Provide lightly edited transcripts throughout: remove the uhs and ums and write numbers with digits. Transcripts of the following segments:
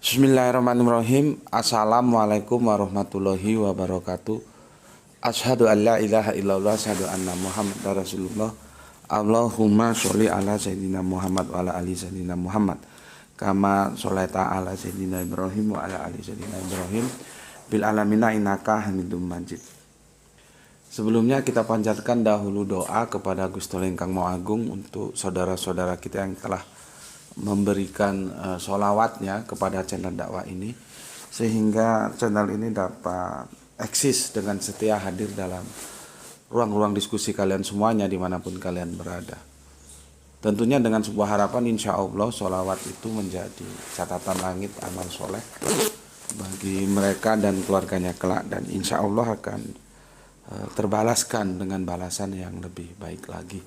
Bismillahirrahmanirrahim. Assalamualaikum warahmatullahi wabarakatuh. Asyhadu an la ilaha illallah, asyhadu anna Muhammadar Rasulullah. Allahumma sholli ala sayyidina Muhammad wa ala ali sayyidina Muhammad. Kama sholaita ala sayyidina Ibrahim wa ala ali sayyidina Ibrahim bil alamina innaka Hamidum Majid. Sebelumnya kita panjatkan dahulu doa kepada Gusti Ingkang Maha Agung untuk saudara-saudara kita yang telah memberikan sholawatnya kepada channel dakwah ini, sehingga channel ini dapat eksis dengan setia hadir dalam ruang-ruang diskusi kalian semuanya dimanapun kalian berada. Tentunya dengan sebuah harapan, insya Allah sholawat itu menjadi catatan langit amal soleh bagi mereka dan keluarganya kelak, dan insya Allah akan terbalaskan dengan balasan yang lebih baik lagi.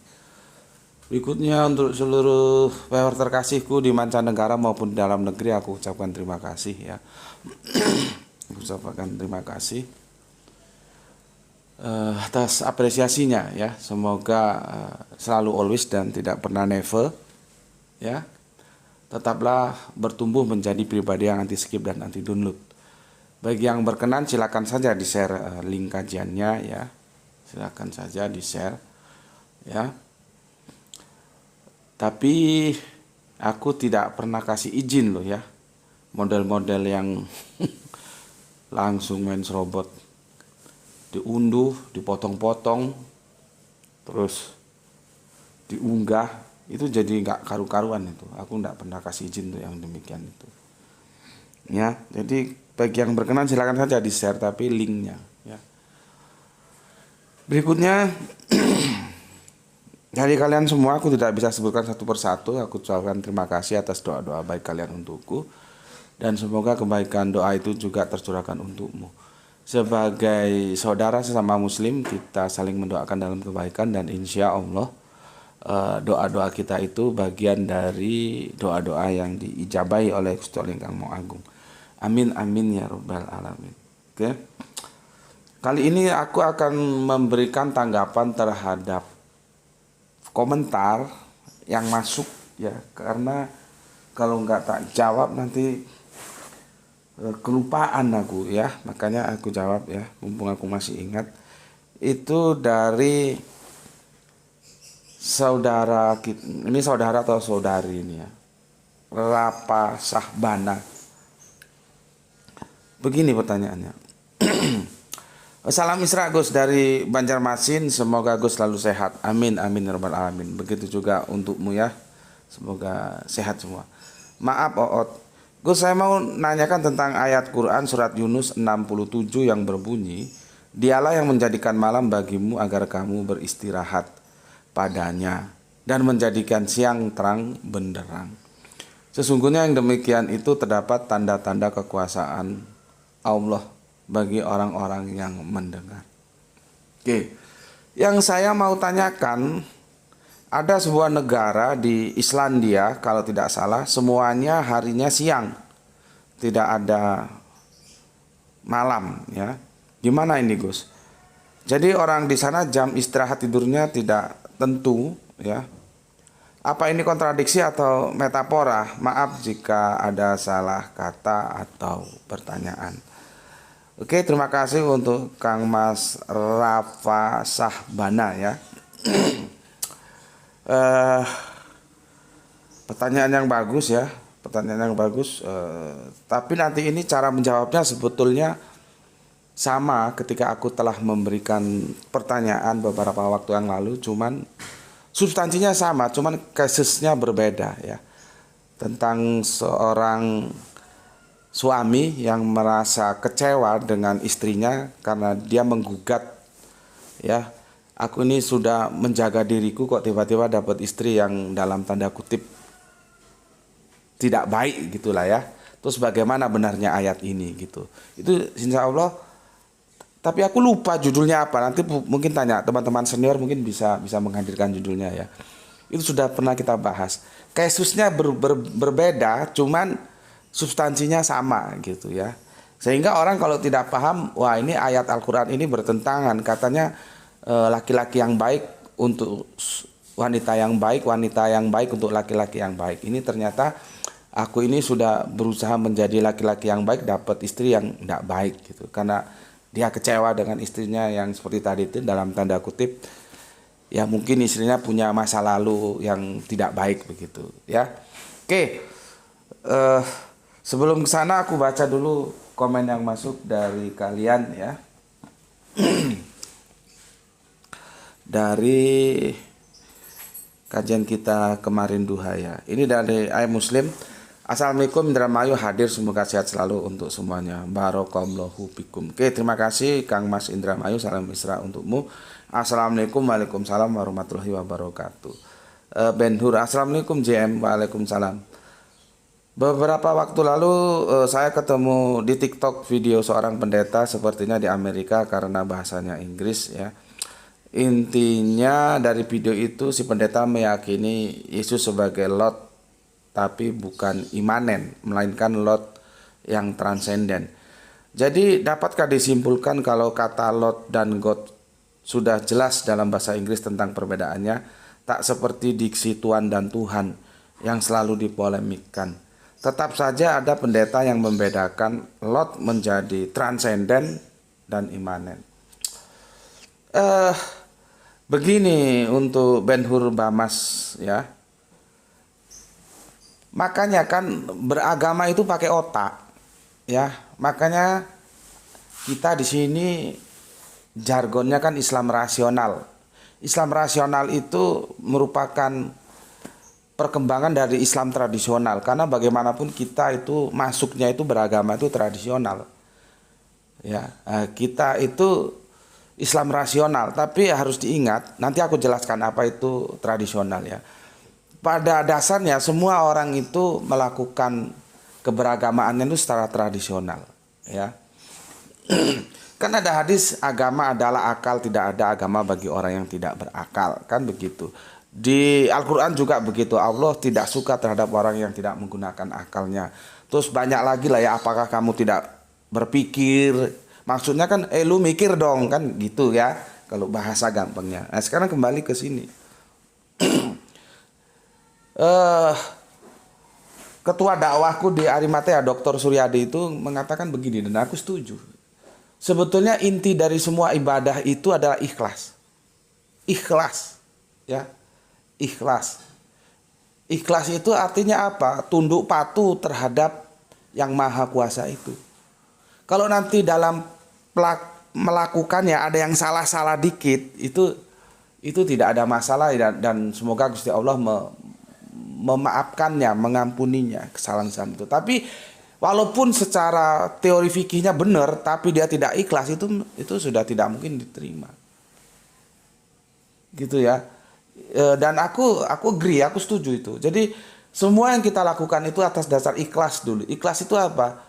Berikutnya untuk seluruh viewer terkasihku di mancanegara maupun di dalam negeri, aku ucapkan terima kasih ya. Aku ucapkan terima kasih atas apresiasinya ya. Semoga selalu always dan tidak pernah never ya. Tetaplah bertumbuh menjadi pribadi yang anti skip dan anti download. Bagi yang berkenan silakan saja di share link kajiannya ya. Silakan saja di share ya. Tapi aku tidak pernah kasih izin loh ya, model-model yang langsung main serobot, diunduh, dipotong-potong, terus diunggah, itu jadi nggak karu-karuan itu. Aku nggak pernah kasih izin tuh yang demikian itu. Ya, jadi bagi yang berkenan silakan saja di share tapi linknya. Ya. Berikutnya. Dari kalian semua aku tidak bisa sebutkan satu persatu. Aku ucapkan terima kasih atas doa-doa baik kalian untukku, dan semoga kebaikan doa itu juga tercurahkan untukmu. Sebagai saudara sesama muslim, kita saling mendoakan dalam kebaikan, dan insya Allah doa-doa kita itu bagian dari doa-doa yang diijabahi oleh Gusti Ingkang Maha Agung. Amin amin ya rabbal alamin. Oke. Kali ini aku akan memberikan tanggapan terhadap komentar yang masuk ya, karena kalau nggak tak jawab nanti kelupaan aku ya, makanya aku jawab ya, mumpung aku masih ingat. Itu dari saudara kita, ini saudara atau saudari ini ya, Rapa Sahbana. Begini pertanyaannya. Salam Isra Gus dari Banjarmasin, semoga Gus selalu sehat. Amin amin ya rabbal alamin. Begitu juga untukmu ya. Semoga sehat semua. Maaf Oot. Gus, saya mau nanyakan tentang ayat Quran surat Yunus 67 yang berbunyi, "Dialah yang menjadikan malam bagimu agar kamu beristirahat padanya dan menjadikan siang terang benderang. Sesungguhnya yang demikian itu terdapat tanda-tanda kekuasaan Allah bagi orang-orang yang mendengar." Oke, yang saya mau tanyakan, ada sebuah negara di Islandia kalau tidak salah, semuanya harinya siang, tidak ada malam ya. Gimana ini Gus? Jadi orang di sana jam istirahat tidurnya tidak tentu ya. Apa ini kontradiksi atau metafora? Maaf jika ada salah kata atau pertanyaan. Oke, terima kasih untuk Kang Mas Rafa Sahbana ya. Pertanyaan yang bagus ya, pertanyaan yang bagus. Tapi nanti ini cara menjawabnya sebetulnya sama ketika aku telah memberikan pertanyaan beberapa waktu yang lalu, cuman substansinya sama, cuman kasusnya berbeda ya. Tentang seorang suami yang merasa kecewa dengan istrinya karena dia menggugat ya, aku ini sudah menjaga diriku kok tiba-tiba dapat istri yang dalam tanda kutip tidak baik gitulah ya. Terus bagaimana benarnya ayat ini gitu. Itu insya Allah, tapi aku lupa judulnya apa. Nanti mungkin tanya teman-teman senior, mungkin bisa menghadirkan judulnya ya. Itu sudah pernah kita bahas. Kasusnya berbeda, cuman substansinya sama gitu ya. Sehingga orang kalau tidak paham, wah ini ayat Al-Quran ini bertentangan. Katanya laki-laki yang baik untuk wanita yang baik, wanita yang baik untuk laki-laki yang baik. Ini ternyata aku ini sudah berusaha menjadi laki-laki yang baik, dapat istri yang tidak baik gitu. Karena dia kecewa dengan istrinya yang seperti tadi itu, dalam tanda kutip, ya mungkin istrinya punya masa lalu yang tidak baik begitu ya. Oke, sebelum ke sana aku baca dulu komen yang masuk dari kalian ya. Dari kajian kita kemarin duha ya. Ini dari Ayat Muslim. Assalamualaikum Indramayu hadir, semoga sehat selalu untuk semuanya. Barakallahu fikum. Oke, terima kasih Kang Mas Indramayu, salam mesra untukmu. Assalamualaikum, waalaikumsalam warahmatullahi wabarakatuh. Ben Hur, assalamualaikum JM, waalaikumsalam. Beberapa waktu lalu saya ketemu di TikTok video seorang pendeta, sepertinya di Amerika karena bahasanya Inggris ya. Intinya dari video itu si pendeta meyakini Yesus sebagai Lot, tapi bukan imanen, melainkan Lot yang transenden. Jadi dapatkah disimpulkan kalau kata Lot dan God sudah jelas dalam bahasa Inggris tentang perbedaannya, tak seperti diksi Tuhan dan Tuhan yang selalu dipolemikkan. Tetap saja ada pendeta yang membedakan Lot menjadi transenden dan imanen. Begini untuk Ben Hur Bamas ya. Makanya kan beragama itu pakai otak ya. Makanya kita di sini jargonnya kan Islam rasional. Islam rasional itu merupakan perkembangan dari Islam tradisional, karena bagaimanapun kita itu masuknya itu beragama itu tradisional. Ya, kita itu Islam rasional, tapi harus diingat, nanti aku jelaskan apa itu tradisional ya. Pada dasarnya semua orang itu melakukan keberagamaannya itu secara tradisional ya. Kan ada hadis, agama adalah akal, tidak ada agama bagi orang yang tidak berakal, kan begitu. Di Al-Quran juga begitu, Allah tidak suka terhadap orang yang tidak menggunakan akalnya. Terus banyak lagi lah ya, apakah kamu tidak berpikir? Maksudnya kan, lu mikir dong, kan gitu ya, kalau bahasa gampangnya. Nah sekarang kembali ke sini. Ketua dakwahku di Arimatea, Dr. Suryadi itu mengatakan begini, dan aku setuju. Sebetulnya inti dari semua ibadah itu adalah ikhlas. Ikhlas, ya, ikhlas. Ikhlas itu artinya apa? Tunduk patuh terhadap yang maha kuasa itu. Kalau nanti dalam melakukannya ada yang salah-salah dikit, itu tidak ada masalah, dan semoga Gusti Allah memaafkannya, mengampuninya kesalahan-kesalahan itu. Tapi walaupun secara teori fikihnya benar, tapi dia tidak ikhlas, itu sudah tidak mungkin diterima. Gitu ya. Dan aku agree, aku setuju itu. Jadi semua yang kita lakukan itu atas dasar ikhlas dulu. Ikhlas itu apa?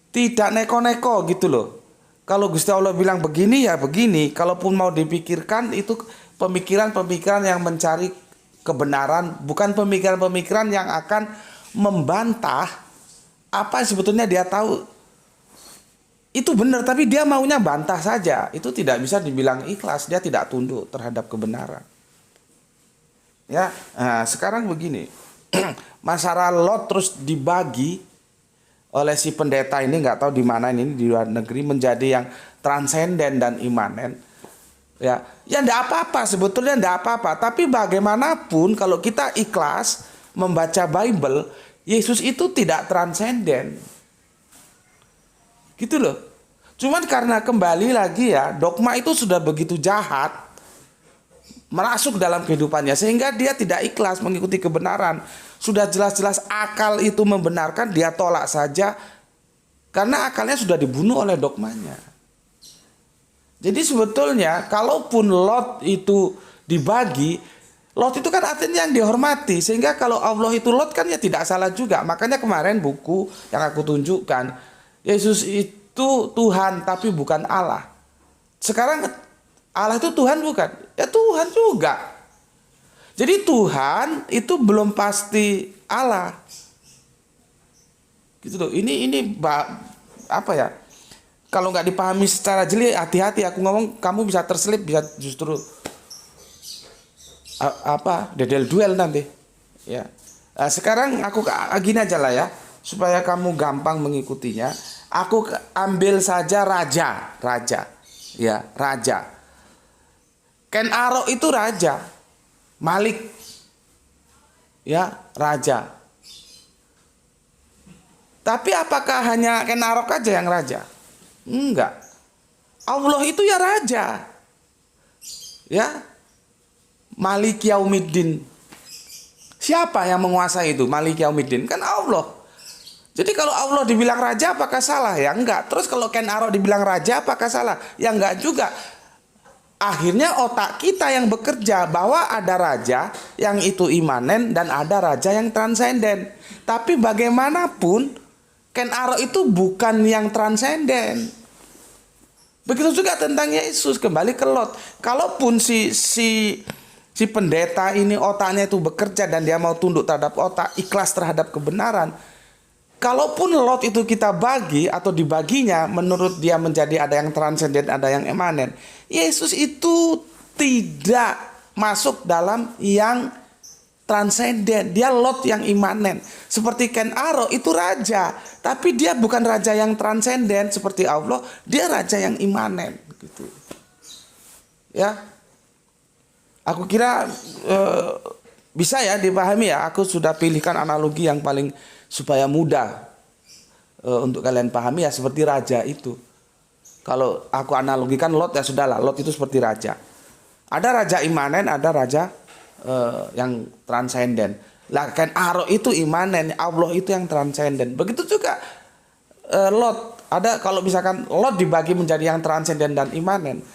Tidak neko-neko gitu loh. Kalau Gusti Allah bilang begini ya begini. Kalaupun mau dipikirkan itu pemikiran-pemikiran yang mencari kebenaran, bukan pemikiran-pemikiran yang akan membantah apa yang sebetulnya dia tahu itu benar, tapi dia maunya bantah saja. Itu tidak bisa dibilang ikhlas, dia tidak tunduk terhadap kebenaran. Ya, nah, sekarang begini. Masalah Lot terus dibagi oleh si pendeta ini, nggak tahu di mana ini, di luar negeri, menjadi yang transenden dan imanen. Ya enggak apa-apa, sebetulnya enggak apa-apa. Tapi bagaimanapun kalau kita ikhlas membaca Bible, Yesus itu tidak transenden. Gitu loh. Cuman karena kembali lagi ya, dogma itu sudah begitu jahat masuk dalam kehidupannya sehingga dia tidak ikhlas mengikuti kebenaran. Sudah jelas-jelas akal itu membenarkan, dia tolak saja karena akalnya sudah dibunuh oleh dogmanya. Jadi sebetulnya kalaupun Lot itu dibagi, Lot itu kan artinya yang dihormati, sehingga kalau Allah itu Lot kan ya tidak salah juga. Makanya kemarin buku yang aku tunjukkan, Yesus itu Tuhan tapi bukan Allah. Sekarang Allah itu Tuhan bukan? Ya Tuhan juga. Jadi Tuhan itu belum pasti Allah. Gitu loh. Ini apa ya? Kalau nggak dipahami secara jeli, hati-hati aku ngomong, kamu bisa terselip, bisa justru dedel duel nanti. Ya. Sekarang aku gini aja lah ya, supaya kamu gampang mengikutinya. Aku ambil saja raja, ya raja. Ken Arok itu raja, Malik, ya raja. Tapi apakah hanya Ken Arok aja yang raja? Enggak. Allah itu ya raja, ya Malik Yaumiddin. Siapa yang menguasai itu? Malik Yaumiddin kan Allah. Jadi kalau Allah dibilang raja apakah salah? Ya enggak. Terus kalau Ken Arok dibilang raja apakah salah? Ya enggak juga. Akhirnya otak kita yang bekerja bahwa ada raja yang itu imanen dan ada raja yang transenden. Tapi bagaimanapun Ken Arok itu bukan yang transenden. Begitu juga tentang Yesus, kembali ke Lot. Kalaupun si pendeta ini otaknya itu bekerja dan dia mau tunduk terhadap otak, ikhlas terhadap kebenaran. Kalaupun Lot itu kita bagi atau dibaginya menurut dia menjadi ada yang transenden, ada yang imanen. Yesus itu tidak masuk dalam yang transenden. Dia Lot yang imanen. Seperti Ken Arok itu raja, tapi dia bukan raja yang transenden seperti Allah, dia raja yang imanen gitu. Ya. Aku kira bisa ya dipahami ya. Aku sudah pilihkan analogi yang paling supaya mudah untuk kalian pahami ya, seperti raja itu. Kalau aku analogikan Lot ya sudahlah, Lot itu seperti raja. Ada raja imanen, ada raja yang transenden. Lah kan Arok itu imanen, Allah itu yang transenden. Begitu juga Lot. Ada kalau misalkan Lot dibagi menjadi yang transenden dan imanen.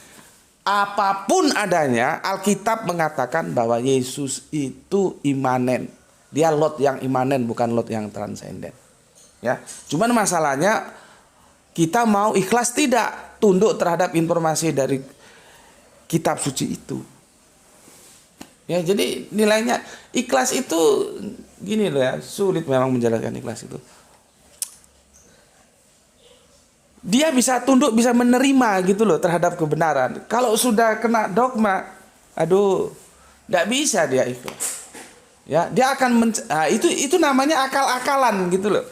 Apapun adanya, Alkitab mengatakan bahwa Yesus itu imanen. Dia Lot yang imanen, bukan Lot yang transenden. Ya, cuman masalahnya kita mau ikhlas tidak tunduk terhadap informasi dari kitab suci itu. Ya, jadi nilainya ikhlas itu gini loh ya, sulit memang menjelaskan ikhlas itu. Dia bisa tunduk, bisa menerima gitu loh terhadap kebenaran. Kalau sudah kena dogma, aduh, nggak bisa dia ikhlas. Ya, dia akan itu namanya akal-akalan gitu loh.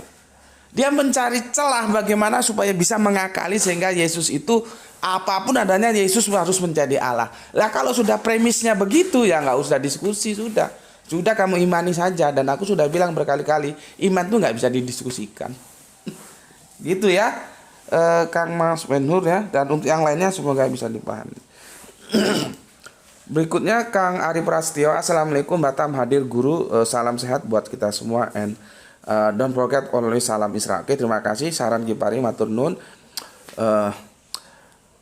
Dia mencari celah bagaimana supaya bisa mengakali sehingga Yesus itu apapun adanya Yesus harus menjadi Allah. Lah kalau sudah premisnya begitu ya nggak usah diskusi sudah. Sudah kamu imani saja, dan aku sudah bilang berkali-kali iman itu nggak bisa didiskusikan. Gitu ya. Kang Mas Benhur ya, dan untuk yang lainnya semoga bisa dipahami. Berikutnya Kang Ari Prasetyo, Assalamualaikum Batam hadir guru, salam sehat buat kita semua, and don't forget always salam Isra. Oke, terima kasih saran Gipari matur nun.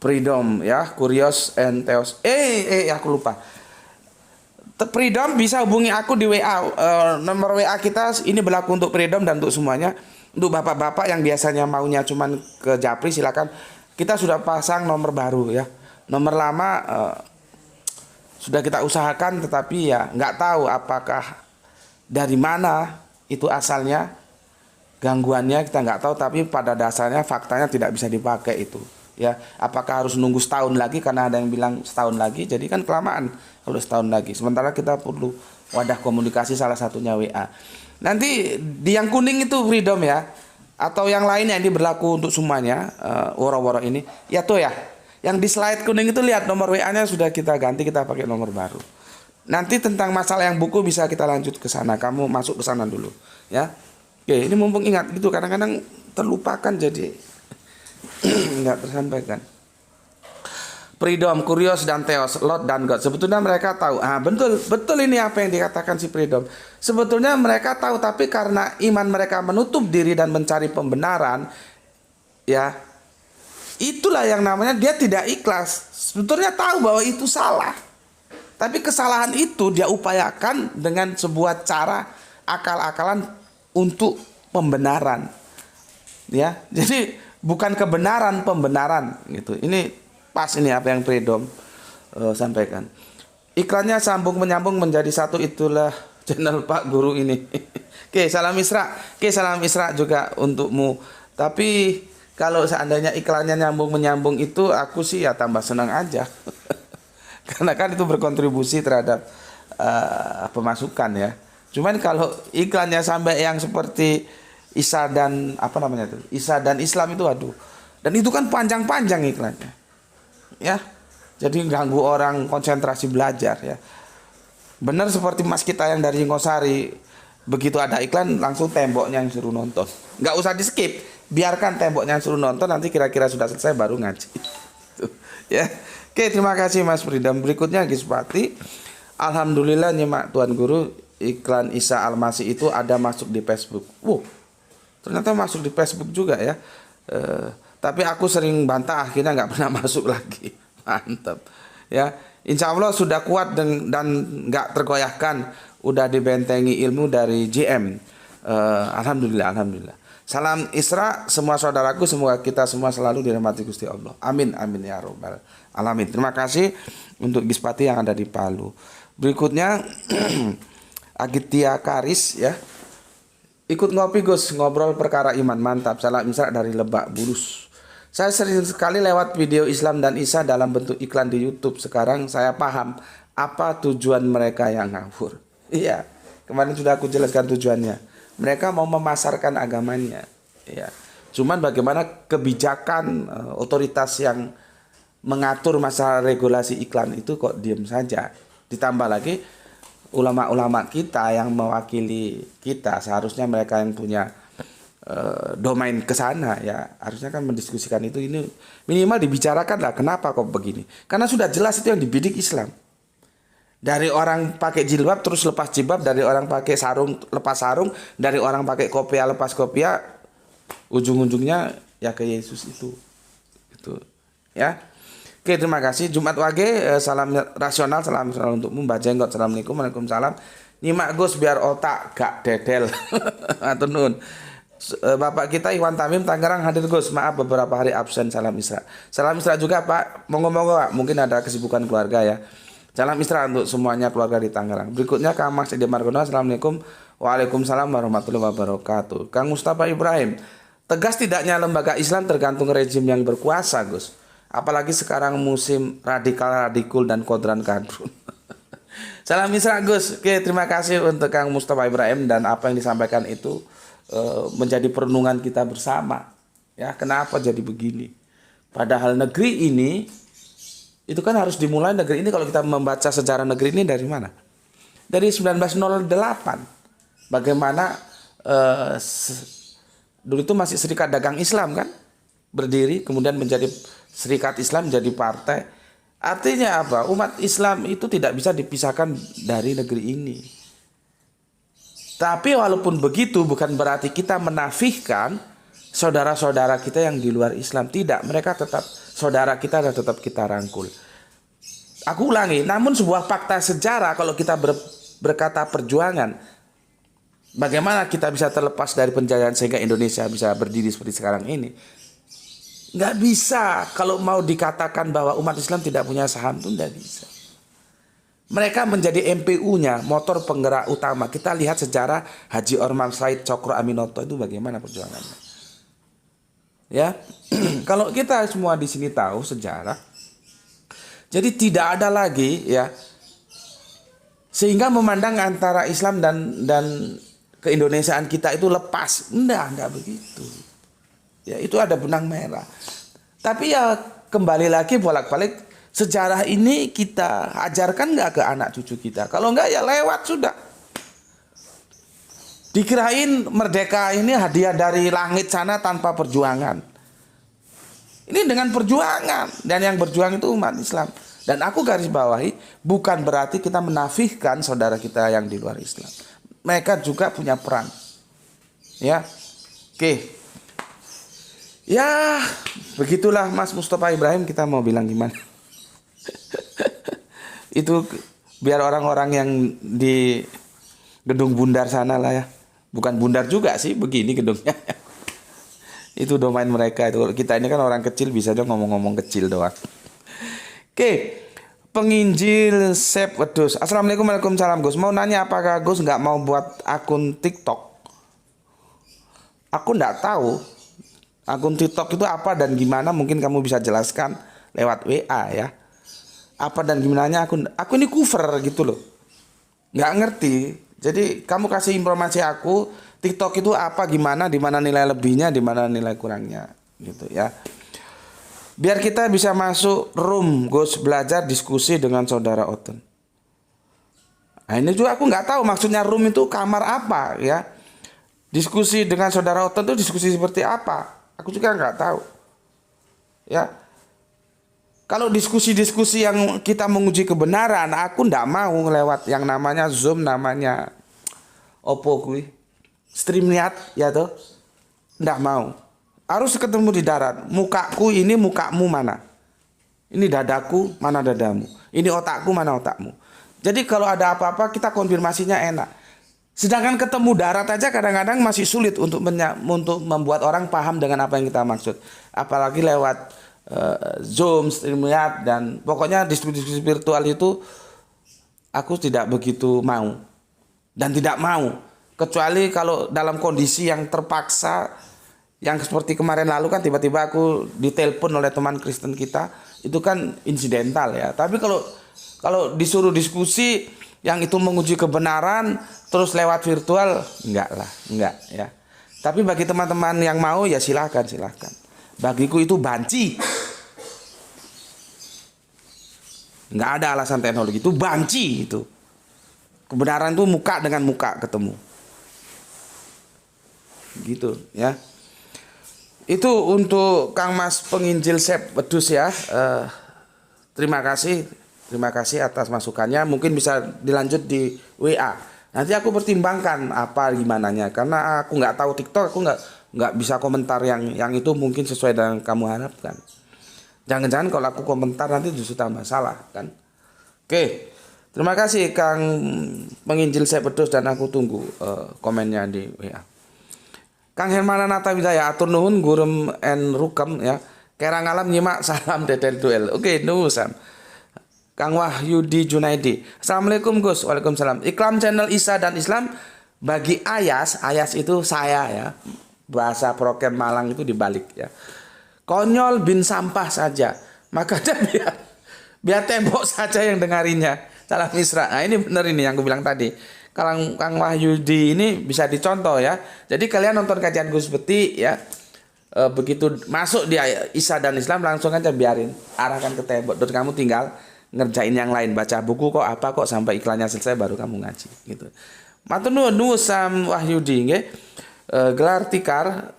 Freedom ya, Kurios and Theos. Aku lupa. Freedom bisa hubungi aku di WA. Nomor WA kita ini berlaku untuk Freedom dan untuk semuanya. Untuk bapak-bapak yang biasanya maunya cuman ke Japri, silakan. Kita sudah pasang nomor baru ya. Nomor lama sudah kita usahakan, tetapi ya nggak tahu apakah dari mana itu asalnya gangguannya, kita nggak tahu. Tapi pada dasarnya faktanya tidak bisa dipakai itu. Ya, apakah harus nunggu setahun lagi karena ada yang bilang setahun lagi, jadi kan kelamaan kalau setahun lagi. Sementara kita perlu wadah komunikasi, salah satunya WA. Nanti di yang kuning itu Freedom ya, atau yang lainnya ini berlaku untuk semuanya, woro-woro ini. Ya tuh ya, yang di slide kuning itu lihat nomor WA-nya sudah kita ganti, kita pakai nomor baru. Nanti tentang masalah yang buku bisa kita lanjut ke sana, kamu masuk ke sana dulu ya. Oke, ini mumpung ingat gitu, kadang-kadang terlupakan jadi nggak tersampaikan. Freedom, Kurios dan Theos, Lot dan God. Sebetulnya mereka tahu. Betul ini apa yang dikatakan si Freedom. Sebetulnya mereka tahu, tapi karena iman mereka menutup diri dan mencari pembenaran, ya itulah yang namanya dia tidak ikhlas. Sebetulnya tahu bahwa itu salah, tapi kesalahan itu dia upayakan dengan sebuah cara akal-akalan untuk pembenaran. Ya, jadi bukan kebenaran, pembenaran gitu. Ini pas ini apa yang Freedom sampaikan. Iklannya sambung menyambung menjadi satu, itulah channel Pak Guru ini. Oke, salam Isra. Oke, salam Isra juga untukmu. Tapi kalau seandainya iklannya nyambung menyambung itu, aku sih ya tambah senang aja. Karena kan itu berkontribusi terhadap pemasukan ya. Cuman kalau iklannya sampai yang seperti Isa dan apa namanya tuh, Isa dan Islam itu aduh. Dan itu kan panjang-panjang iklannya. Ya. Jadi ganggu orang konsentrasi belajar ya. Benar seperti mas kita yang dari Singosari, begitu ada iklan langsung temboknya yang suruh nonton. Nggak usah di skip, biarkan temboknya yang suruh nonton, nanti kira-kira sudah selesai baru ngaji. Tuh, ya. Oke, terima kasih Mas Freedom. Berikutnya Gispati. Alhamdulillah nyimak Tuan Guru, iklan Isa Al-Masih itu ada masuk di Facebook. Ternyata masuk di Facebook juga ya. Tapi aku sering bantah, akhirnya nggak pernah masuk lagi. Mantap. Ya, insya Allah sudah kuat dan nggak tergoyahkan. Udah dibentengi ilmu dari JM. Alhamdulillah, alhamdulillah. Salam Isra semua saudaraku, semoga kita semua selalu dirahmati Gusti Allah. Amin, amin ya robbal alamin. Terima kasih untuk Gispati yang ada di Palu. Berikutnya Agitia Karis ya. Ikut ngopi Gus, ngobrol perkara iman, mantap. Salam Isra dari Lebak Bulus. Saya sering sekali lewat video Islam dan Isa dalam bentuk iklan di YouTube. Sekarang saya paham apa tujuan mereka yang ngawur. Iya, kemarin sudah aku jelaskan tujuannya. Mereka mau memasarkan agamanya. Iya. Cuman bagaimana kebijakan otoritas yang mengatur masalah regulasi iklan itu kok diam saja. Ditambah lagi ulama-ulama kita yang mewakili kita, seharusnya mereka yang punya domain ke sana ya, harusnya kan mendiskusikan itu. Ini minimal dibicarakan lah kenapa kok begini, karena sudah jelas itu yang dibidik Islam. Dari orang pakai jilbab terus lepas jilbab, dari orang pakai sarung lepas sarung, dari orang pakai kopiah lepas kopiah, ujung-ujungnya ya ke Yesus itu ya. Oke, terima kasih. Jumat Wage, salam rasional, salam untukmu. Mbak Jenggot, assalamualaikum, waalaikumsalam. Nyimak Gus biar otak gak dedel. Atau nun. Bapak kita Iwan Tamim Tangerang hadir Gus. Maaf beberapa hari absen. Salam Isra. Salam Isra juga Pak. Monggo-monggo Pak. Mungkin ada kesibukan keluarga ya. Salam Isra untuk semuanya keluarga di Tangerang. Berikutnya Kang Mas Ede Margono. Assalamualaikum. Waalaikumsalam warahmatullahi wabarakatuh. Kang Mustafa Ibrahim. Tegas tidaknya lembaga Islam tergantung rejim yang berkuasa Gus. Apalagi sekarang musim radikal dan kodran kadrun. Salam Isra Gus. Oke, terima kasih untuk Kang Mustafa Ibrahim, dan apa yang disampaikan itu menjadi perenungan kita bersama. Ya, kenapa jadi begini? Padahal negeri ini itu kan harus dimulai, negeri ini kalau kita membaca sejarah negeri ini dari mana? Dari 1908. Bagaimana dulu itu masih Serikat Dagang Islam kan? Berdiri, kemudian menjadi Serikat Islam, menjadi partai. Artinya apa? Umat Islam itu tidak bisa dipisahkan dari negeri ini. Tapi walaupun begitu bukan berarti kita menafikan saudara-saudara kita yang di luar Islam. Tidak, mereka tetap saudara kita dan tetap kita rangkul. Aku ulangi, namun sebuah fakta sejarah kalau kita berkata perjuangan, bagaimana kita bisa terlepas dari penjajahan sehingga Indonesia bisa berdiri seperti sekarang ini? Nggak bisa. Kalau mau dikatakan bahwa umat Islam tidak punya saham itu nggak bisa. Mereka menjadi MPU-nya, motor penggerak utama. Kita lihat sejarah Haji Orman Said Cokro Aminoto itu bagaimana perjuangannya. Ya, kalau kita semua di sini tahu sejarah, jadi tidak ada lagi ya, sehingga memandang antara Islam dan keindonesiaan kita itu lepas. Enggak begitu. Ya, itu ada benang merah. Tapi ya kembali lagi bolak-balik, sejarah ini kita ajarkan nggak ke anak cucu kita? Kalau nggak ya lewat sudah. Dikirain merdeka ini hadiah dari langit sana tanpa perjuangan. Ini dengan perjuangan, dan yang berjuang itu umat Islam. Dan aku garis bawahi, bukan berarti kita menafikan saudara kita yang di luar Islam. Mereka juga punya peran. Ya, oke. Ya, begitulah Mas Mustafa Ibrahim, kita mau bilang gimana? Itu biar orang-orang yang di gedung Bundar sana lah ya. Bukan Bundar juga sih, begini gedungnya. Itu domain mereka itu. Kita ini kan orang kecil, bisa aja ngomong-ngomong kecil doang. Oke. Penginjil Sep Wedus. Assalamualaikum, waalaikumsalam Gus. Mau nanya apakah Gus nggak mau buat akun TikTok? Aku nggak tahu. Akun TikTok itu apa dan gimana, mungkin kamu bisa jelaskan lewat WA ya. Apa dan gimana aku ini cover gitu loh. Nggak ngerti. Jadi kamu kasih informasi aku TikTok itu apa, gimana, di mana nilai lebihnya, di mana nilai kurangnya, gitu ya. Biar kita bisa masuk room Gus belajar diskusi dengan saudara Oten. Nah ini juga aku nggak tahu maksudnya room itu kamar apa ya. Diskusi dengan saudara Oten itu diskusi seperti apa? Aku juga nggak tahu. Ya. Kalau diskusi-diskusi yang kita menguji kebenaran, aku ndak mau lewat yang namanya Zoom, namanya Oppo kui, StreamYard ya toh. Ndak mau. Harus ketemu di darat. Mukaku ini, mukamu mana? Ini dadaku, mana dadamu? Ini otakku, mana otakmu? Jadi kalau ada apa-apa kita konfirmasinya enak. Sedangkan ketemu darat aja kadang-kadang masih sulit untuk membuat orang paham dengan apa yang kita maksud. Apalagi lewat Zoom, StreamYard, dan pokoknya diskusi virtual itu aku tidak begitu mau. Dan tidak mau. Kecuali kalau dalam kondisi yang terpaksa, yang seperti kemarin lalu kan tiba-tiba aku ditelepon oleh teman Kristen kita, itu kan insidental ya. Tapi kalau disuruh diskusi yang itu menguji kebenaran terus lewat virtual, enggak ya. Tapi bagi teman-teman yang mau ya silahkan. Bagiku itu banci. Enggak ada alasan teknologi, itu banci itu. Kebenaran itu muka dengan muka ketemu. Gitu ya. Itu untuk Kang Mas Penginjil Sep Wedus ya. Terima kasih atas masukannya. Mungkin bisa dilanjut di WA. Nanti aku pertimbangkan apa gimananya. Karena aku nggak tahu TikTok, aku nggak bisa komentar yang itu mungkin sesuai dengan kamu harapkan. Jangan-jangan kalau aku komentar nanti justru tambah salah kan. Oke. Terima kasih Kang Penginjil Sep Wedus, dan aku tunggu komennya di WA. Kang Hermana Nata Widaya atur nuhun gurem en rukem ya. Kerang alam nyimak salam dedel duel. Oke, nuhun Sam. Kang Wahyudi Junaidi. Assalamualaikum Gus. Waalaikumsalam. Iklan channel Isa dan Islam bagi Ayas itu saya ya. Bahasa prokem Malang itu dibalik ya. Konyol bin sampah saja. Maka biar tembok saja yang dengarinya. Salam Misra. Nah ini benar ini yang aku bilang tadi. Kalau Kang Wahyudi ini bisa dicontoh ya. Jadi kalian nonton kajian Gus Beti ya. Begitu masuk di Isa dan Islam langsung aja biarin. Arahkan ke tembok. Terus kamu tinggal ngerjain yang lain. Baca buku kok apa kok sampai iklannya selesai baru kamu ngaji gitu. Matur nuwun Sam Wahyudi nggih. Gelar tikar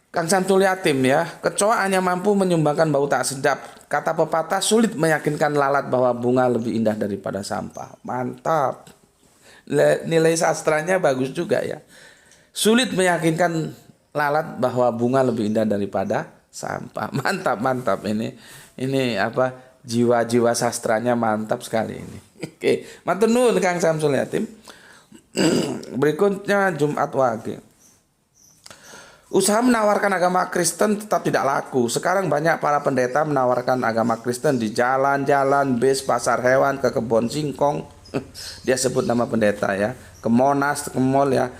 Kang Samsul Yatim ya. Kecoa hanya mampu menyumbangkan bau tak sedap. Kata pepatah sulit meyakinkan lalat bahwa bunga lebih indah daripada sampah. Mantap. Nilai sastranya bagus juga ya. Sulit meyakinkan lalat bahwa bunga lebih indah daripada sampah. Mantap ini apa jiwa-jiwa sastranya mantap sekali ini. Oke, matur nuwun Kang Samsul Yatim. Berikutnya Jumat Wage. Usaha menawarkan agama Kristen tetap tidak laku. Sekarang banyak para pendeta menawarkan agama Kristen di jalan-jalan, bis, pasar hewan, ke kebun singkong. Dia sebut nama pendeta ya. Ke Monas, ke mall ya.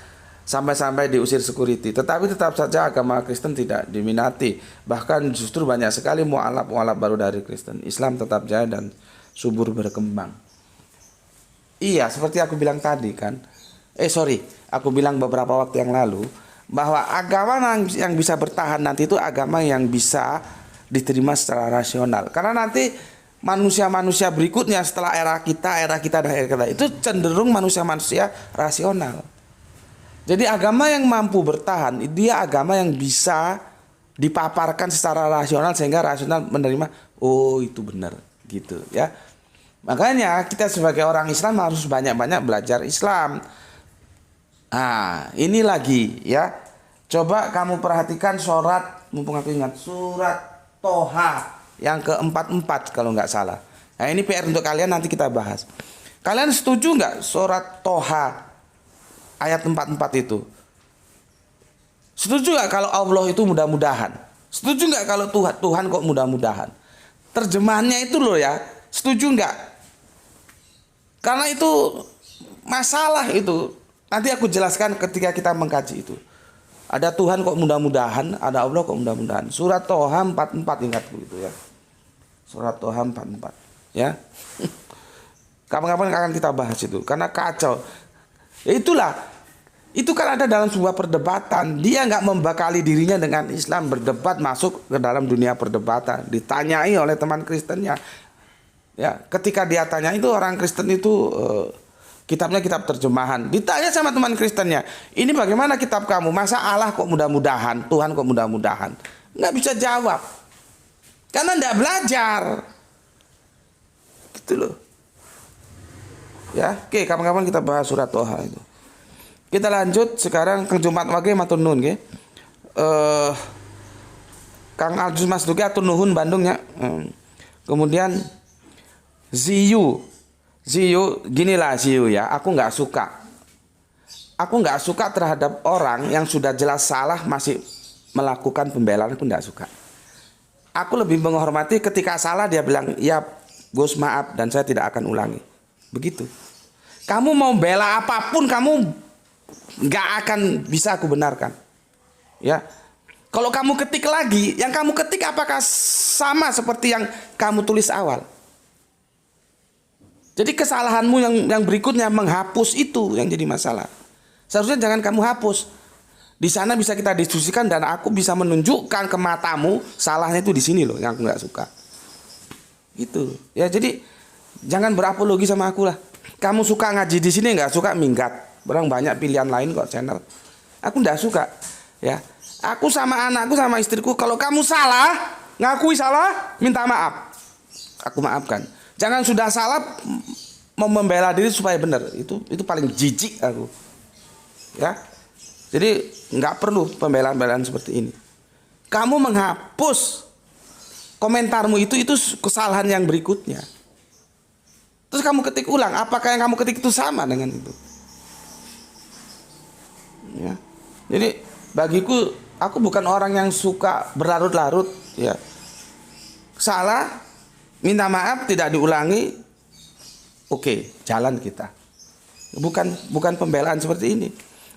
Sampai-sampai diusir security. Tetapi tetap saja agama Kristen tidak diminati. Bahkan justru banyak sekali mualaf-mualaf baru dari Kristen. Islam tetap jaya dan subur berkembang. Iya, seperti aku bilang tadi kan. Aku bilang beberapa waktu yang lalu bahwa agama yang bisa bertahan nanti itu agama yang bisa diterima secara rasional. Karena nanti manusia-manusia berikutnya setelah era kita dan era kita itu cenderung manusia-manusia rasional. Jadi agama yang mampu bertahan, dia agama yang bisa dipaparkan secara rasional sehingga rasional menerima, oh itu benar gitu ya. Makanya kita sebagai orang Islam harus banyak-banyak belajar Islam. Nah, ini lagi ya. Coba kamu perhatikan surat, mumpung aku ingat, surat Toha yang ke-44 kalau nggak salah. Nah, ini PR untuk kalian, nanti kita bahas. Kalian setuju nggak surat Toha ayat 44 itu? Setuju nggak kalau Allah itu mudah-mudahan? Setuju nggak kalau Tuhan kok mudah-mudahan? Terjemahannya itu loh ya. Setuju nggak? Karena itu masalah itu. Nanti aku jelaskan ketika kita mengkaji itu. Ada Tuhan kok mudah-mudahan, ada Allah kok mudah-mudahan. Surat Toha 44 ingatku itu ya. Surat Toha 44 ya. Kapan-kapan akan kita bahas itu karena kacau. Ya itulah, itu kan ada dalam sebuah perdebatan. Dia nggak membekali dirinya dengan Islam, berdebat masuk ke dalam dunia perdebatan. Ditanyai oleh teman Kristennya. Ya, ketika dia tanya itu orang Kristen itu kitabnya kitab terjemahan. Ditanya sama teman Kristennya, ini bagaimana kitab kamu? Masa Allah kok mudah-mudahan, Tuhan kok mudah-mudahan? Nggak bisa jawab. Karena nggak belajar. Gitu loh. Ya, oke, kapan-kapan kita bahas surat Toha itu. Kita lanjut sekarang ke Jumat Wage matur nuwun nggih. Kang Aljus Mas Duki atur nuhun Bandung ya. Kemudian Ziyu, ginilah Ziyu ya. Aku nggak suka terhadap orang yang sudah jelas salah masih melakukan pembelaan. Aku nggak suka. Aku lebih menghormati ketika salah dia bilang, ya Gus maaf dan saya tidak akan ulangi. Begitu. Kamu mau bela apapun kamu nggak akan bisa aku benarkan. Ya. Kalau kamu ketik lagi, yang kamu ketik apakah sama seperti yang kamu tulis awal? Jadi kesalahanmu yang berikutnya menghapus itu yang jadi masalah. Seharusnya jangan kamu hapus. Di sana bisa kita diskusikan dan aku bisa menunjukkan ke matamu salahnya itu di sini loh yang aku nggak suka. Gitu. Ya jadi jangan berapologi sama aku lah. Kamu suka ngaji di sini nggak suka minggat. Orang banyak pilihan lain kok channel. Aku nggak suka. Ya. Aku sama anakku sama istriku kalau kamu salah ngakui salah minta maaf. Aku maafkan. Jangan sudah salah mau membela diri supaya benar. Itu paling jijik aku. Ya. Jadi nggak perlu pembelaan-pembelaan seperti ini. Kamu menghapus komentarmu itu kesalahan yang berikutnya. Terus kamu ketik ulang, apakah yang kamu ketik itu sama dengan itu? Ya. Jadi bagiku aku bukan orang yang suka berlarut-larut. Ya. Salah, minta maaf, tidak diulangi. Oke, jalan kita. Bukan pembelaan seperti ini.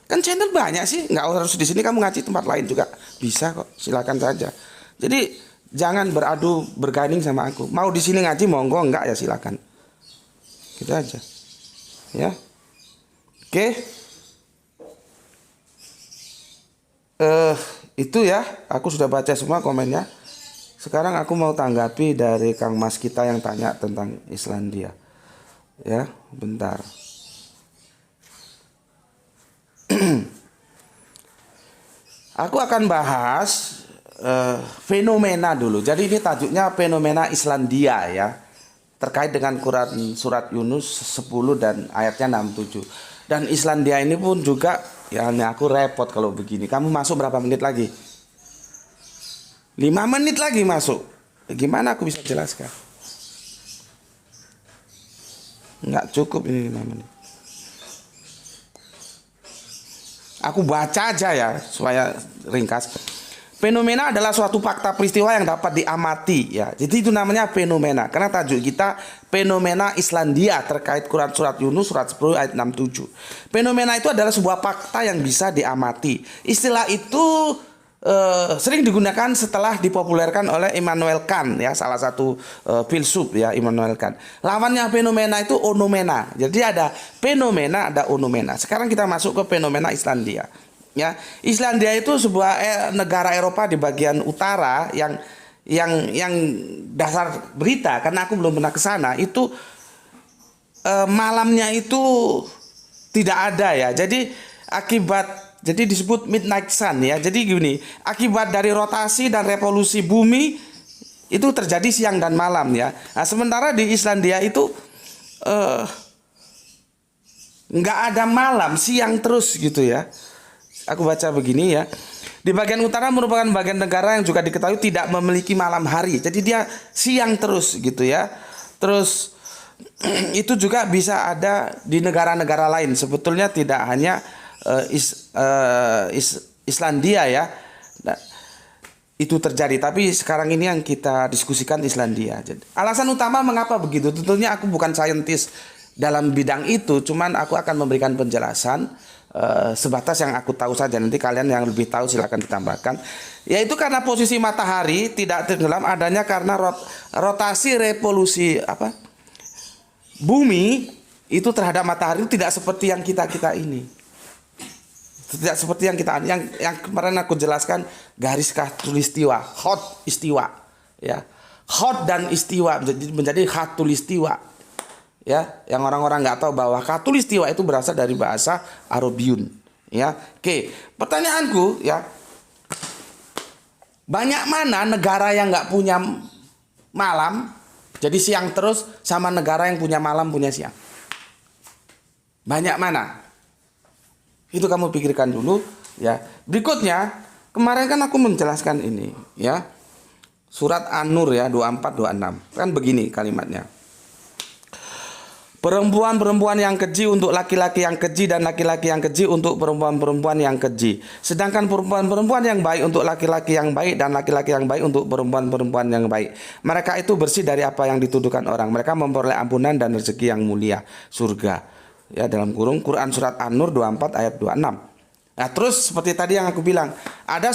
Kan channel banyak sih, nggak harus di sini kamu ngaji tempat lain juga bisa kok, silakan saja. Jadi jangan beradu berganding sama aku. Mau di sini ngaji monggo, enggak ya silakan. Gitu aja. Ya. Oke. Itu ya, aku sudah baca semua komennya. Sekarang aku mau tanggapi dari Kang Mas kita yang tanya tentang Islandia. Ya, bentar. Aku akan bahas fenomena dulu. Jadi ini tajuknya fenomena Islandia ya. Terkait dengan Quran surat Yunus 10 dan ayatnya 67. Dan Islandia ini pun juga ya ini aku repot kalau begini. Kamu masuk berapa menit lagi? 5 menit lagi masuk. Gimana aku bisa jelaskan? Nggak cukup ini 5 menit. Aku baca aja ya supaya ringkas. Fenomena adalah suatu fakta peristiwa yang dapat diamati ya. Jadi itu namanya fenomena. Karena tajuk kita fenomena Islandia terkait Quran surat Yunus surat 10 ayat 67. Fenomena itu adalah sebuah fakta yang bisa diamati. Istilah itu sering digunakan setelah dipopulerkan oleh Immanuel Kant ya, salah satu filsuf ya Immanuel Kant. Lawannya fenomena itu onomena. Jadi ada fenomena, ada onomena. Sekarang kita masuk ke fenomena Islandia. Ya, Islandia itu sebuah negara Eropa di bagian utara yang dasar berita karena aku belum pernah ke sana itu malamnya itu tidak ada ya. Jadi disebut midnight sun ya. Jadi gini, akibat dari rotasi dan revolusi bumi itu terjadi siang dan malam ya. Nah, sementara di Islandia itu nggak ada malam, siang terus gitu ya. Aku baca begini ya. Di bagian utara merupakan bagian negara yang juga diketahui tidak memiliki malam hari. Jadi dia siang terus gitu ya. Terus itu juga bisa ada di negara-negara lain. Sebetulnya tidak hanya Islandia ya. Nah, itu terjadi. Tapi sekarang ini yang kita diskusikan Islandia. Jadi, alasan utama mengapa begitu? Tentunya aku bukan saintis dalam bidang itu. Cuman aku akan memberikan penjelasan. Sebatas yang aku tahu saja, nanti kalian yang lebih tahu silakan ditambahkan. Yaitu karena posisi matahari tidak tenggelam adanya karena rotasi revolusi bumi itu terhadap matahari itu tidak seperti yang kita ini. Tidak seperti yang kita yang kemarin aku jelaskan garis khatulistiwa, khot istiwa, ya. Khot dan istiwa menjadi khatulistiwa. Ya, yang orang-orang nggak tahu bahwa khatulistiwa itu berasal dari bahasa Arabiun, ya. Oke, pertanyaanku, ya. Banyak mana negara yang nggak punya malam, jadi siang terus, sama negara yang punya malam punya siang? Banyak mana? Itu kamu pikirkan dulu, ya. Berikutnya, kemarin kan aku menjelaskan ini, ya. Surat An-Nur ya 24-26. Kan begini kalimatnya. Perempuan-perempuan yang keji untuk laki-laki yang keji dan laki-laki yang keji untuk perempuan-perempuan yang keji. Sedangkan perempuan-perempuan yang baik untuk laki-laki yang baik dan laki-laki yang baik untuk perempuan-perempuan yang baik. Mereka itu bersih dari apa yang dituduhkan orang. Mereka memperoleh ampunan dan rezeki yang mulia, surga. Ya, dalam kurung Quran surat An-Nur 24 ayat 26. Nah, terus seperti tadi yang aku bilang, ada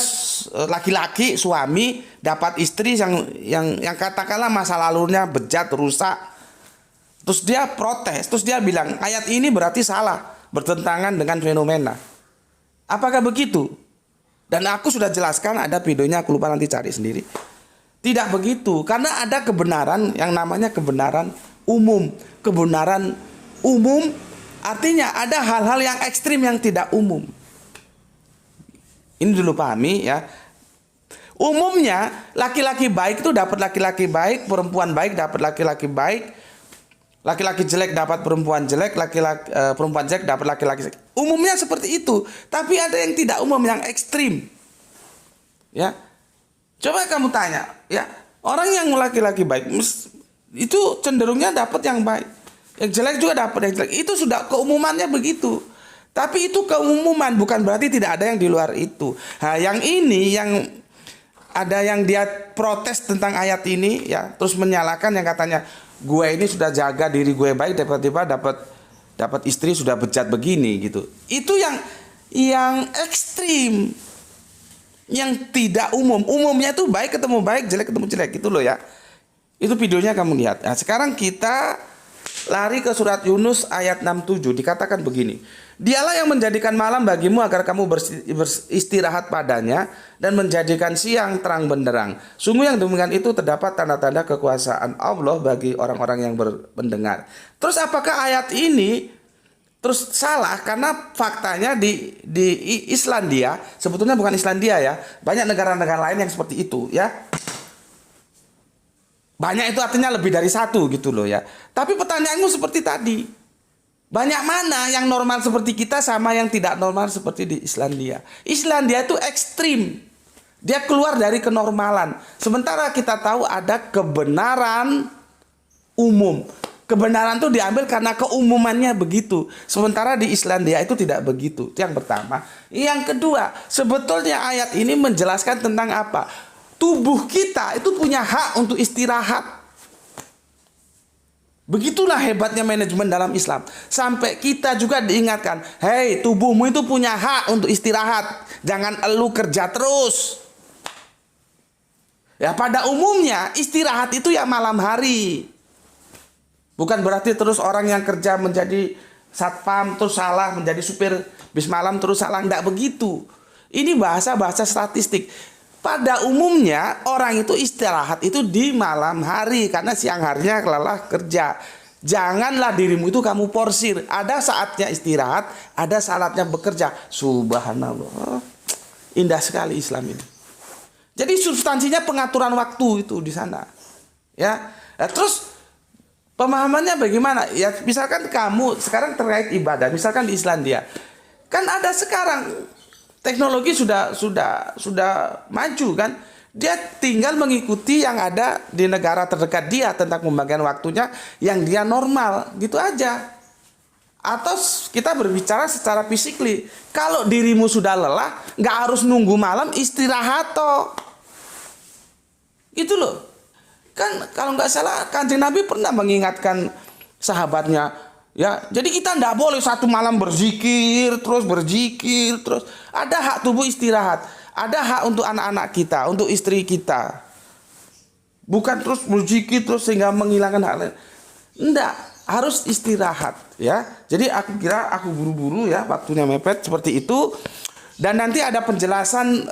laki-laki suami dapat istri yang katakanlah masa lalunya bejat, rusak. Terus dia protes, terus dia bilang ayat ini berarti salah, bertentangan dengan fenomena. Apakah begitu? Dan aku sudah jelaskan, ada videonya, aku lupa, nanti cari sendiri. Tidak begitu, karena ada kebenaran yang namanya kebenaran umum. Kebenaran umum artinya ada hal-hal yang ekstrim yang tidak umum. Ini dulu pahami, ya. Umumnya laki-laki baik itu dapat laki-laki baik, perempuan baik dapat laki-laki baik, laki-laki jelek dapat perempuan jelek, perempuan jelek dapat laki-laki jelek. Umumnya seperti itu, tapi ada yang tidak umum, yang ekstrim. Ya, coba kamu tanya, ya, orang yang laki-laki baik itu cenderungnya dapat yang baik, yang jelek juga dapat yang jelek. Itu sudah keumumannya begitu. Tapi itu keumuman, bukan berarti tidak ada yang di luar itu. Nah, yang ini yang ada yang dia protes tentang ayat ini, ya, terus menyalahkan yang katanya gue ini sudah jaga diri gue baik, tiba-tiba dapat istri sudah bejat begini gitu. Itu yang ekstrim, yang tidak umum. Umumnya itu baik ketemu baik, jelek ketemu jelek, gitu loh, ya. Itu videonya kamu lihat. Nah, sekarang kita lari ke surat Yunus ayat 67, dikatakan begini. Dialah yang menjadikan malam bagimu agar kamu beristirahat padanya dan menjadikan siang terang benderang. Sungguh yang demikian itu terdapat tanda-tanda kekuasaan Allah bagi orang-orang yang mendengar. Terus apakah ayat ini terus salah? Karena faktanya di Islandia, sebetulnya bukan Islandia, ya. Banyak negara-negara lain yang seperti itu, ya. Banyak itu artinya lebih dari satu gitu loh, ya. Tapi pertanyaanmu seperti tadi. Banyak mana yang normal seperti kita sama yang tidak normal seperti di Islandia. Islandia itu ekstrim. Dia keluar dari kenormalan. Sementara kita tahu ada kebenaran umum. Kebenaran itu diambil karena keumumannya begitu. Sementara di Islandia itu tidak begitu. Itu yang pertama. Yang kedua, sebetulnya ayat ini menjelaskan tentang apa? Tubuh kita itu punya hak untuk istirahat. Begitulah hebatnya manajemen dalam Islam. Sampai kita juga diingatkan, hei, tubuhmu itu punya hak untuk istirahat. Jangan elu kerja terus. Ya, pada umumnya istirahat itu ya malam hari. Bukan berarti terus orang yang kerja menjadi satpam terus salah, menjadi supir bis malam terus salah. Tidak begitu. Ini bahasa-bahasa statistik. Pada umumnya orang itu istirahat itu di malam hari karena siang harinya lelah kerja. Janganlah dirimu itu kamu porsir. Ada saatnya istirahat, ada saatnya bekerja. Subhanallah. Indah sekali Islam ini. Jadi substansinya pengaturan waktu itu di sana. Ya. Nah, terus pemahamannya bagaimana? Ya, misalkan kamu sekarang terkait ibadah, misalkan di Islandia. Kan ada sekarang teknologi sudah maju kan. Dia tinggal mengikuti yang ada di negara terdekat dia tentang pembagian waktunya yang dia normal, gitu aja. Atau kita berbicara secara fisikly. Kalau dirimu sudah lelah, nggak harus nunggu malam, istirahat toh. Gitu loh. Kan kalau nggak salah Kanjeng Nabi pernah mengingatkan sahabatnya, ya, jadi kita tidak boleh satu malam berzikir terus. Ada hak tubuh istirahat, ada hak untuk anak-anak kita, untuk istri kita. Bukan terus berzikir terus sehingga menghilangkan hak lain. Enggak. harus istirahat ya. Jadi aku kira aku buru-buru ya, waktunya mepet seperti itu. Dan nanti ada penjelasan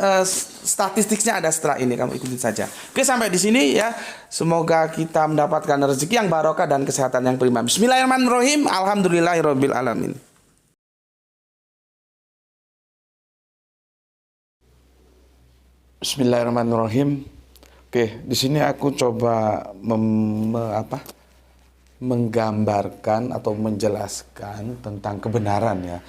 statistiknya ada setelah ini, kamu ikuti saja. Oke, sampai di sini ya. Semoga kita mendapatkan rezeki yang barokah dan kesehatan yang prima. Bismillahirrahmanirrahim. Alhamdulillahirabbil alamin. Bismillahirrahmanirrahim. Oke, di sini aku coba menggambarkan atau menjelaskan tentang kebenaran ya.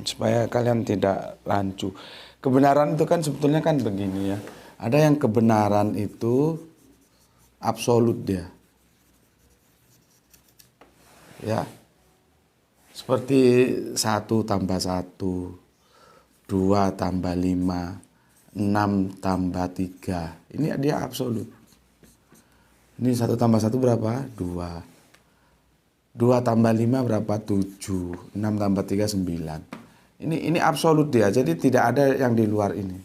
Supaya kalian tidak rancu. Kebenaran itu kan sebetulnya kan begini ya. Ada yang kebenaran itu absolut dia. Ya. Seperti 1 tambah 1, 2 tambah 5, 6 tambah 3. Ini dia absolut. Ini 1 tambah 1 berapa? 2. 2 tambah 5 berapa? 7. 6 tambah 3, 9. Ini absolut dia. Jadi tidak ada yang di luar ini.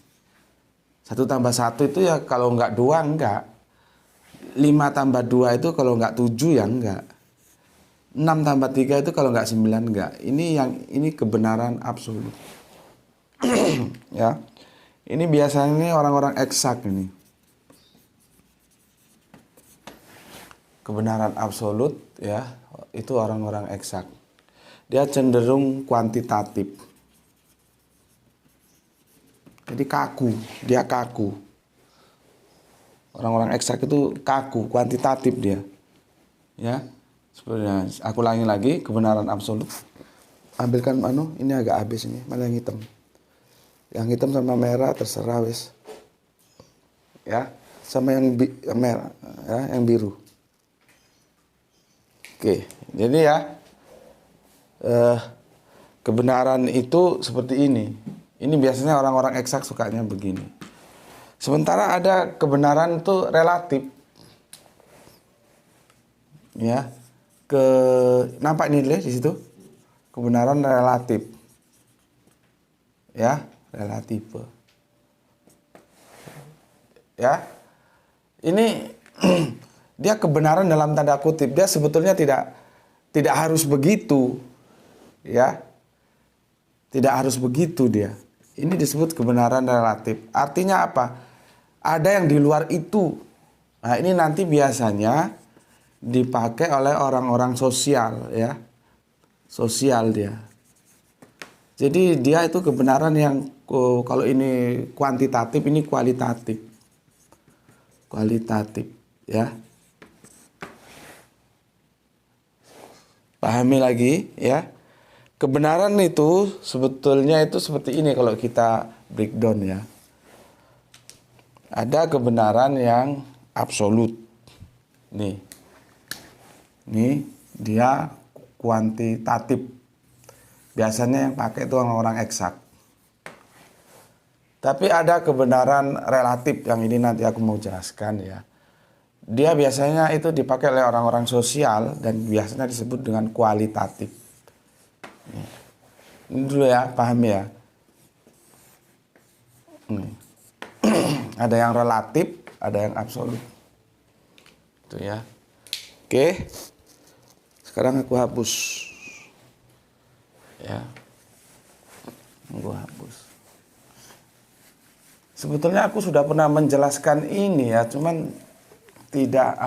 1 tambah 1 itu ya kalau enggak 2 enggak. 5 tambah 2 itu kalau enggak 7 ya enggak. 6 tambah 3 itu kalau enggak 9 enggak. Ini kebenaran absolut. Ya. Ini biasanya orang-orang eksak ini. Kebenaran absolut ya, itu orang-orang eksak. Dia cenderung kuantitatif. Jadi kaku, dia kaku. Orang-orang eksak itu kaku, kuantitatif dia. Ya. Sebenarnya aku ulangi lagi, kebenaran absolut. Ambilkan ini agak habis ini, mana yang hitam. Yang hitam sama merah terserah wis. Ya, sama yang merah, ya, yang biru. Oke, jadi ya kebenaran itu seperti ini. Ini biasanya orang-orang eksak sukanya begini. Sementara ada kebenaran itu relatif. Ya, nampak nilai di situ. Kebenaran relatif. Ya, relatif. Ya, ini dia kebenaran dalam tanda kutip. Dia sebetulnya tidak harus begitu. Ya. Tidak harus begitu dia. Ini disebut kebenaran relatif. Artinya apa? Ada yang di luar itu. Nah, ini nanti biasanya dipakai oleh orang-orang sosial ya. Sosial dia. Jadi dia itu kebenaran yang kalau ini kuantitatif, ini kualitatif. Kualitatif ya. Pahami lagi ya. Kebenaran itu sebetulnya itu seperti ini kalau kita breakdown ya. Ada kebenaran yang absolut. Nih. Nih dia kuantitatif. Biasanya yang pakai itu orang-orang eksak. Tapi ada kebenaran relatif yang ini nanti aku mau jelaskan ya. Dia biasanya itu dipakai oleh orang-orang sosial dan biasanya disebut dengan kualitatif. Ini dulu ya, paham ya. Ada yang relatif, ada yang absolut. Itu ya. Oke. Sekarang aku hapus. Ya. Aku hapus. Sebetulnya aku sudah pernah menjelaskan ini ya, cuman tidak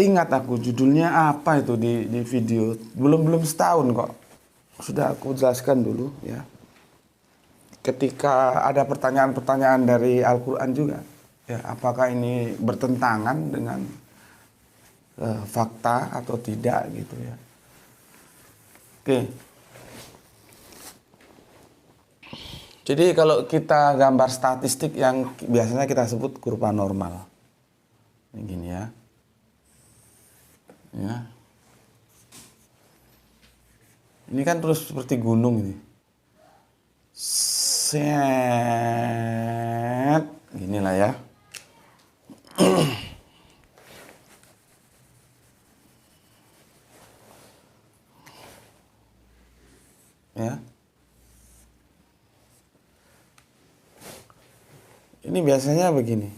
ingat aku judulnya apa itu di video. Belum setahun kok. Sudah aku jelaskan dulu ya. Ketika ada pertanyaan-pertanyaan dari Al-Quran juga. Ya, apakah ini bertentangan dengan fakta atau tidak gitu ya. Oke. Jadi kalau kita gambar statistik yang biasanya kita sebut kurva normal. Ini gini ya. Ya. Ini kan terus seperti gunung ini. Set. Ginilah ya. Ya. Ini biasanya begini.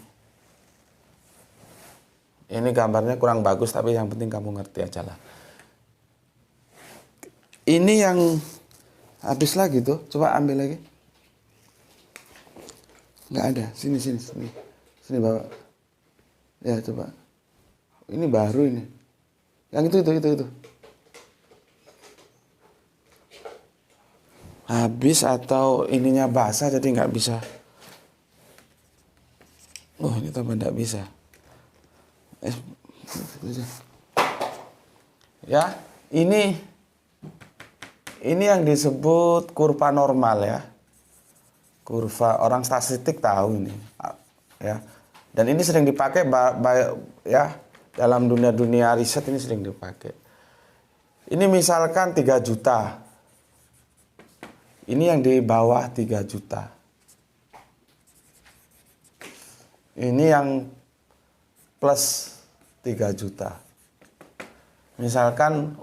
ini gambarnya kurang bagus, tapi yang penting kamu ngerti aja lah. Ini yang habis lagi tuh, coba ambil lagi. Nggak ada, sini bawa. Ya coba. Ini baru ini. Yang itu. Habis atau ininya basah jadi nggak bisa. Oh ini tambah nggak bisa. Ya, ini yang disebut kurva normal ya. Kurva orang statistik tahu ini, ya. Dan ini sering dipakai ya dalam dunia riset, ini sering dipakai. Ini misalkan 3 juta. Ini yang di bawah 3 juta. Ini yang plus 3 juta. Misalkan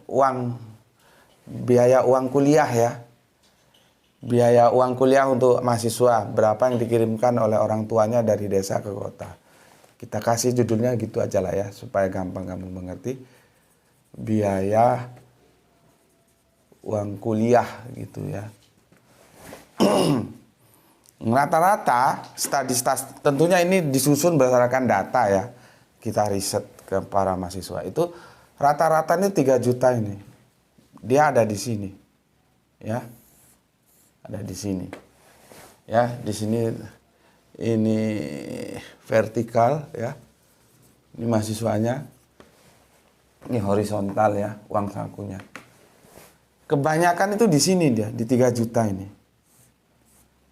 biaya uang kuliah ya. Biaya uang kuliah untuk mahasiswa, berapa yang dikirimkan oleh orang tuanya dari desa ke kota. Kita kasih judulnya gitu aja lah ya, supaya gampang kamu mengerti. Biaya uang kuliah gitu ya. Rata-rata tentunya ini disusun berdasarkan data ya. Kita riset ke para mahasiswa. Itu rata-rata ini 3 juta ini. Dia ada di sini. Ya. Ada di sini. Ya, di sini ini vertikal ya. Ini mahasiswanya. Ini horizontal ya, uang sakunya. Kebanyakan itu di sini dia, di 3 juta ini.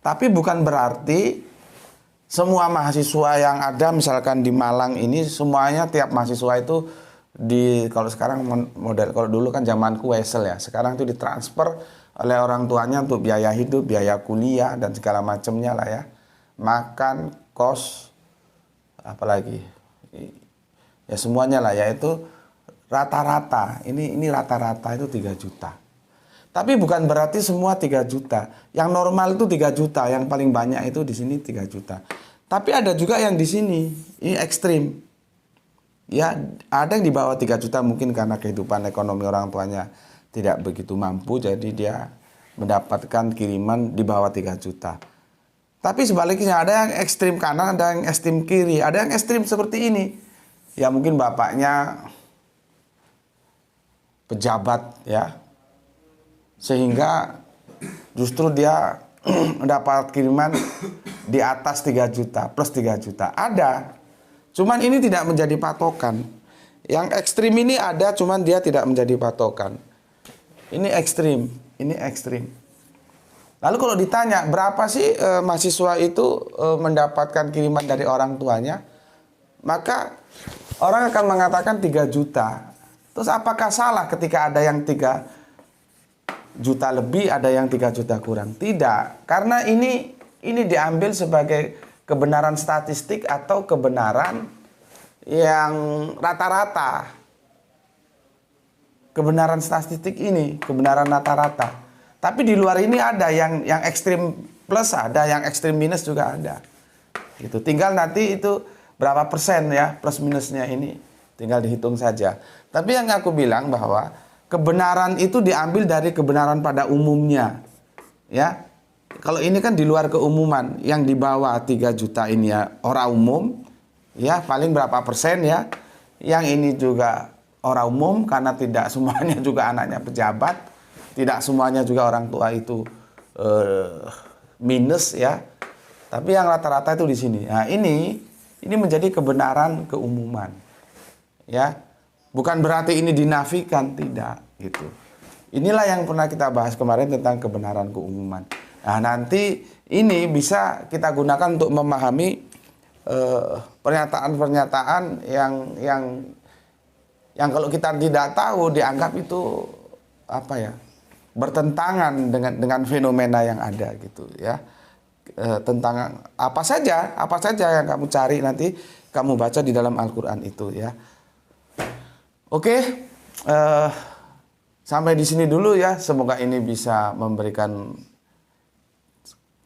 Tapi bukan berarti semua mahasiswa yang ada misalkan di Malang ini semuanya tiap mahasiswa itu kalau sekarang model, kalau dulu kan zamanku wesel ya, sekarang itu ditransfer oleh orang tuanya untuk biaya hidup, biaya kuliah dan segala macamnya lah ya, makan, kos, apalagi ya semuanya lah, yaitu rata-rata ini rata-rata itu 3 juta. Tapi bukan berarti semua 3 juta. Yang normal itu 3 juta, yang paling banyak itu di sini 3 juta. Tapi ada juga yang di sini, ini ekstrim. Ya, ada yang di bawah 3 juta mungkin karena kehidupan ekonomi orang tuanya tidak begitu mampu, jadi dia mendapatkan kiriman di bawah 3 juta. Tapi sebaliknya ada yang ekstrim kanan, ada yang ekstrim kiri, ada yang ekstrim seperti ini. Ya mungkin bapaknya pejabat ya, sehingga justru dia mendapat kiriman di atas 3 juta, plus 3 juta. Ada, cuman ini tidak menjadi patokan. Yang ekstrim ini ada, cuman dia tidak menjadi patokan. Ini ekstrim, ini ekstrim. Lalu kalau ditanya berapa sih mahasiswa itu mendapatkan kiriman dari orang tuanya, maka orang akan mengatakan 3 juta. Terus apakah salah ketika ada yang 3 juta lebih, ada yang 3 juta kurang? Tidak, karena ini diambil sebagai kebenaran statistik atau kebenaran yang rata-rata. Kebenaran statistik ini, kebenaran rata-rata. Tapi di luar ini ada yang ekstrim plus, ada yang ekstrim minus juga ada. Gitu. Tinggal nanti itu berapa persen ya plus minusnya ini, tinggal dihitung saja. Tapi yang aku bilang bahwa kebenaran itu diambil dari kebenaran pada umumnya. Ya. Kalau ini kan di luar keumuman, yang di bawah 3 juta ini ya orang umum, ya paling berapa persen ya. Yang ini juga orang umum karena tidak semuanya juga anaknya pejabat, tidak semuanya juga orang tua itu minus ya. Tapi yang rata-rata itu di sini. Nah, ini menjadi kebenaran keumuman. Ya. Bukan berarti ini dinafikan, tidak gitu. Inilah yang pernah kita bahas kemarin tentang kebenaran keumuman. Nah, nanti ini bisa kita gunakan untuk memahami pernyataan-pernyataan yang kalau kita tidak tahu dianggap itu apa ya, bertentangan dengan fenomena yang ada gitu ya. Tentang apa saja yang kamu cari nanti kamu baca di dalam Al-Qur'an itu ya. Oke, sampai di sini dulu ya. Semoga ini bisa memberikan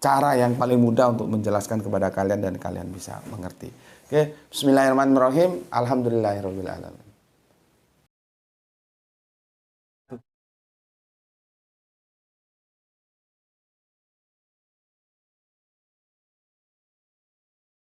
cara yang paling mudah untuk menjelaskan kepada kalian dan kalian bisa mengerti. Oke, bismillahirrahmanirrahim. Alhamdulillahirabbil alamin.